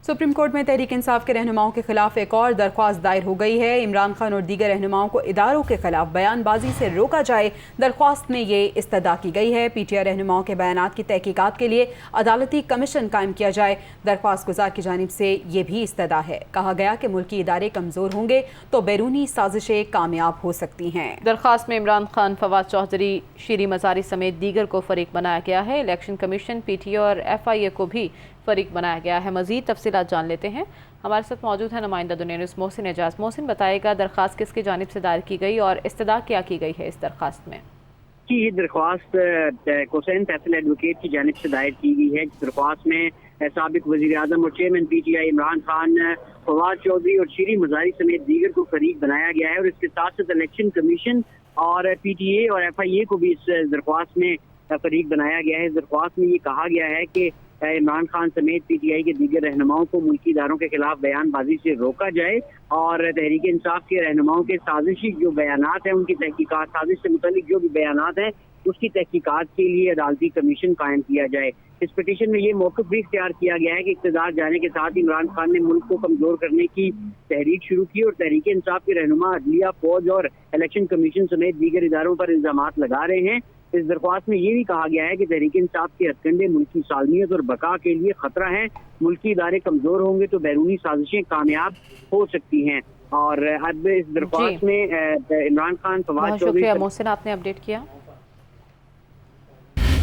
Supreme court में तहरीक इंसाफ के रहनुमाओं के खिलाफ एक और दरख्वास्त दायर हो गई है। इमरान खान और दीगर रहनुमाओं को इदारों के खिलाफ बयानबाजी से रोका जाए। दरख्वास्त में ये इस्तदा की गई है। पीटीआई रहनुमाओं के बयानात की तहकीकात के लिए अदालती कमीशन कायम किया जाए। दरख्वास्त गुजार की जानिब से ये भी इस्तदा है। कहा गया कि मुल्की इदारे कमज़ोर होंगे तो बैरूनी साजिशें कामयाब हो सकती हैं। दरख्वास्त में इमरान खान, फवाद चौधरी, शीरी मज़ारी समेत दीगर को फरीक बनाया गया है। इलेक्शन कमीशन, पीटीआई और FIA को भी फरीक बनाया गया है। मज़ीद तफसीलात जान लेते हैं। हमारे साथ मौजूद है नुमाइंदा दुनिया न्यूज़ मोहसिन एजाज। मोहसिन, बताएगा दरख्वास्त किसकी जानिब से दायर की गई और इस्तदा क्या की गई है इस दरख्वास्त में? कि ये दरख्वास्त हुसैन तहसील एडवोकेट की जानिब से दायर की गई है। दरख्वास्त में साबिक वज़ीर आज़म और चेयरमैन PTI इमरान खान, फवाद चौधरी और शीरी मज़ारी समेत दीगर को फरीक बनाया गया है और इसके साथ साथ इलेक्शन कमीशन और PTA और FIA को भी इस दरख्वास्त में फरीक बनाया गया है। इस दरख्वास्त में ये कहा गया है कि इमरान खान समेत PTI के दीगर रहनुमाओं को मुल्की इदारों के खिलाफ बयानबाजी से रोका जाए और तहरीक इंसाफ के रहनुमाओं के साजिशी जो बयानात हैं उनकी तहकीकात, साजिश से मुतालिक जो भी बयानात हैं उसकी तहकीकात के लिए अदालती कमीशन कायम किया जाए। इस पिटीशन में ये मौक़िफ़ भी इख्तियार किया गया है कि इक़्तिदार जाने के साथ इमरान खान ने मुल्क को कमज़ोर करने की तहरीक शुरू की और तहरीक इंसाफ के रहनुमा अदलिया, फौज और इलेक्शन कमीशन समेत दीगर इदारों पर इल्ज़ामात लगा रहे हैं। इस दरख्वास्त में ये भी कहा गया है कि तहरीक इंसाफ के हथकंडे मुल्की सालमियत और बका के लिए खतरा है। मुल्की इदारे कमज़ोर होंगे तो बैरूनी साजिशें कामयाब हो सकती हैं। और अब इस दरख्वास्त में इमरान खान, फवाद चौधरी, मोहसिन, आपने अपडेट किया।